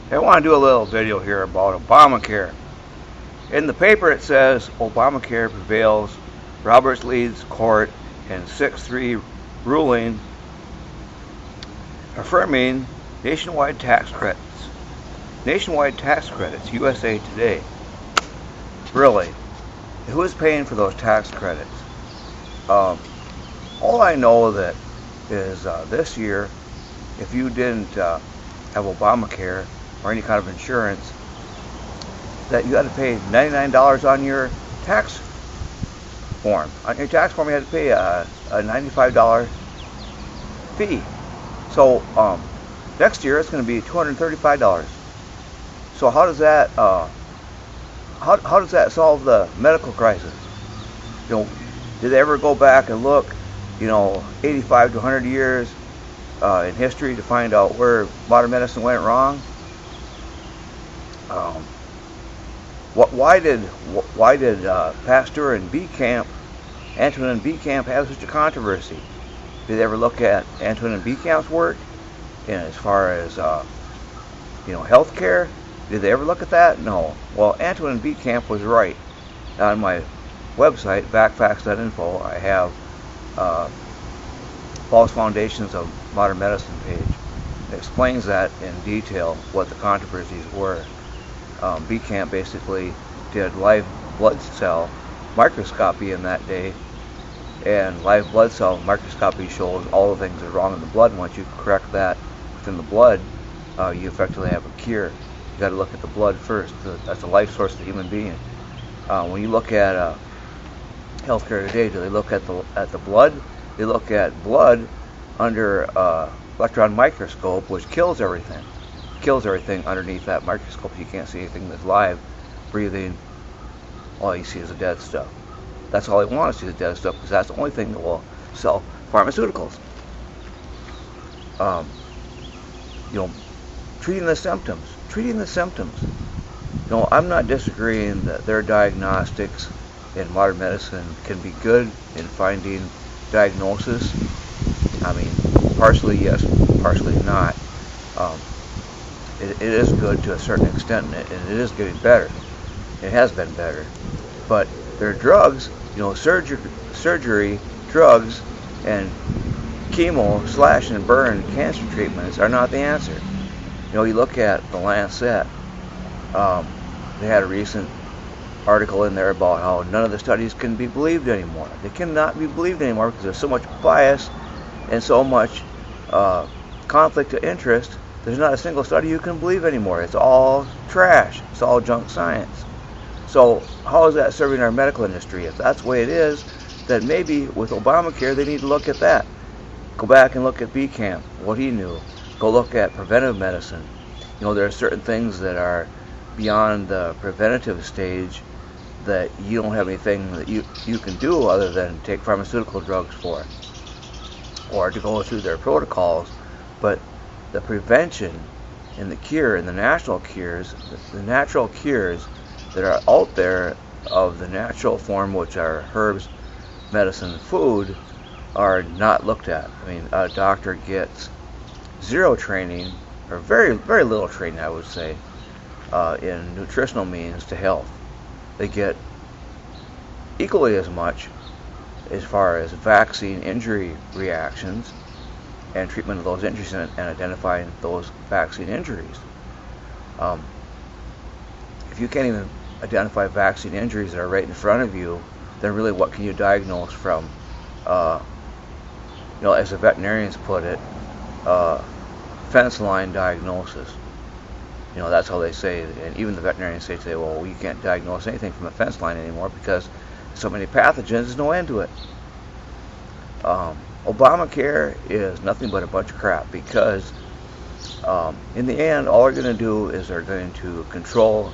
I want to do a little video here about Obamacare. In the paper it says Obamacare prevails, Roberts leads court in 6-3 ruling affirming nationwide tax credits. Nationwide tax credits, USA Today. Really? Who is paying for those tax credits? All I know that is this year, if you didn't have Obamacare or any kind of insurance, that you had to pay $99 on your tax form. On your tax form, you had to pay a $95 fee. So next year, it's going to be $235. So how does that how does that solve the medical crisis? Did they ever go back and look, 85 to 100 years in history to find out where modern medicine went wrong? Why did Pasteur and Antonin and Beekamp have such a controversy? Did they ever look at Antonin and Beekamp's work, and as far as healthcare? Did they ever look at that? No. Well, Antonin Beekamp was right. On my website, backfacts.info, I have False Foundations of Modern Medicine page. It explains that in detail, what the controversies were. Beekamp basically did live blood cell microscopy in that day, and live blood cell microscopy shows all the things that are wrong in the blood, and once you correct that within the blood, you effectively have a cure. You got to look at the blood first. That's the life source of the human being. When you look at healthcare today, do they look at the blood? They look at blood under electron microscope, which kills everything. Kills everything underneath that microscope. You can't see anything that's live, breathing. All you see is the dead stuff. That's all they want to see, the dead stuff, because that's the only thing that will sell pharmaceuticals. Treating the symptoms. I'm not disagreeing that their diagnostics in modern medicine can be good in finding diagnosis. I mean, partially yes, partially not. It is good to a certain extent, and it is getting better. It has been better. But their drugs, surgery, drugs, and chemo, slash and burn cancer treatments are not the answer. You look at the Lancet. They had a recent article in there about how none of the studies can be believed anymore. They cannot be believed anymore because there's so much bias and so much conflict of interest. There's not a single study you can believe anymore. It's all trash. It's all junk science. So how is that serving our medical industry? If that's the way it is, then maybe with Obamacare they need to look at that. Go back and look at Beekamp, what he knew. Go look at preventive medicine. There are certain things that are beyond the preventative stage that you don't have anything that you can do other than take pharmaceutical drugs for, or to go through their protocols. But the prevention and the cure and the natural cures that are out there of the natural form, which are herbs, medicine, food, are not looked at. I mean, a doctor gets zero training, or very, very little training, I would say, in nutritional means to health. They get equally as much as far as vaccine injury reactions and treatment of those injuries and identifying those vaccine injuries. If you can't even identify vaccine injuries that are right in front of you, then really what can you diagnose from, as the veterinarians put it, fence line diagnosis. That's how they say it. And even the veterinarians say today, well, you can't diagnose anything from a fence line anymore because so many pathogens, there's no end to it. Obamacare is nothing but a bunch of crap because in the end, all they're going to do is they're going to control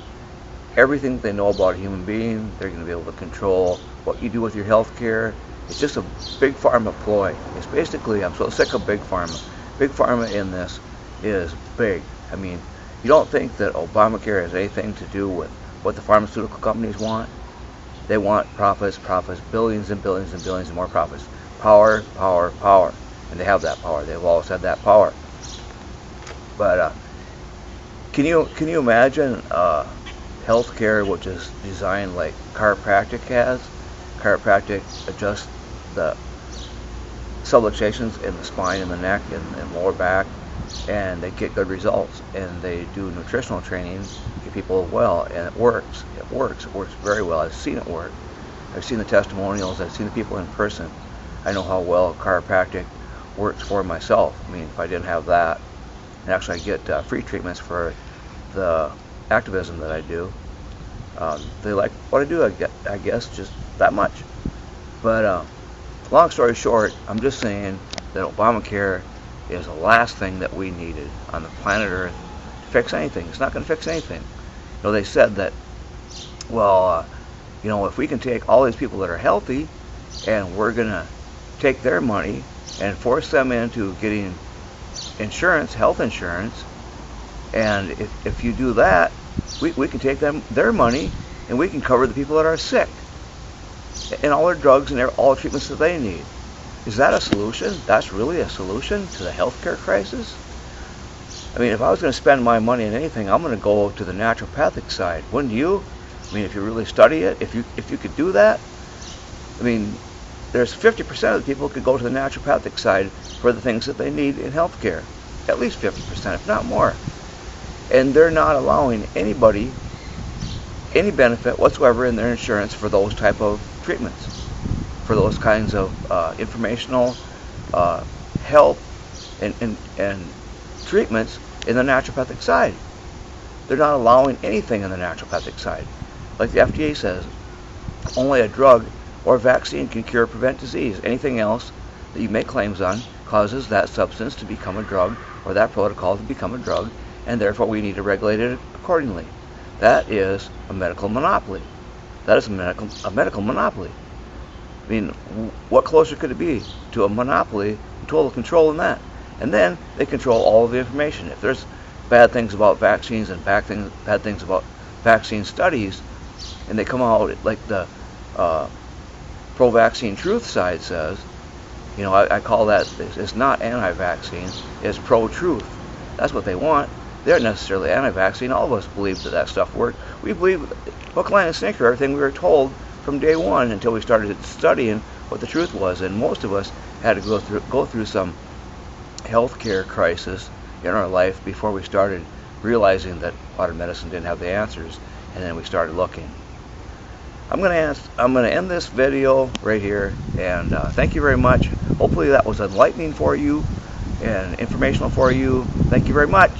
everything they know about a human being. They're going to be able to control what you do with your health care. It's just a big pharma ploy. It's basically, I'm so sick of big pharma. Big pharma in this is big. I mean, you don't think that Obamacare has anything to do with what the pharmaceutical companies want? They want profits, billions and billions and billions and more profits. Power, power, power. And they have that power. They've always had that power. But Can you imagine healthcare which is designed like chiropractic has? Chiropractic adjusts the subluxations in the spine and the neck and lower back, and they get good results. And they do nutritional training, get people well, and it works. It works very well. I've seen it work. I've seen the testimonials. I've seen the people in person. I know how well chiropractic works for myself. I mean, if I didn't have that, and actually I get free treatments for the activism that I do. They like what I do, I guess, just that much. But long story short, I'm just saying that Obamacare is the last thing that we needed on the planet Earth to fix anything. It's not going to fix anything. You know, they said that, well, you know, if we can take all these people that are healthy and we're going to take their money and force them into getting insurance, health insurance, and if you do that, we can take their money and we can cover the people that are sick and all their drugs and all the treatments that they need. Is that a solution? That's really a solution to the healthcare crisis? I mean, if I was going to spend my money on anything, I'm going to go to the naturopathic side. Wouldn't you? I mean, if you really study it, if you could do that, I mean, there's 50% of the people could go to the naturopathic side for the things that they need in healthcare. At least 50%, if not more. And they're not allowing anybody any benefit whatsoever in their insurance for those type of treatments, for those kinds of informational help and treatments in the naturopathic side. They're not allowing anything in the naturopathic side. Like the FDA says, only a drug or vaccine can cure or prevent disease. Anything else that you make claims on causes that substance to become a drug or that protocol to become a drug, and therefore we need to regulate it accordingly. That is a medical monopoly. That is a medical monopoly. I mean, what closer could it be to a monopoly, total control in that? And then they control all of the information. If there's bad things about vaccines and bad things about vaccine studies, and they come out like the pro-vaccine truth side says, you know, I call that, it's not anti-vaccine, it's pro-truth. That's what they want. They're not necessarily anti-vaccine. All of us believe that stuff works. We believe hook, line, and sinker everything we were told from day one until we started studying what the truth was. And most of us had to go through some healthcare crisis in our life before we started realizing that modern medicine didn't have the answers, and then we started looking. I'm going to end this video right here, and thank you very much. Hopefully that was enlightening for you and informational for you. Thank you very much.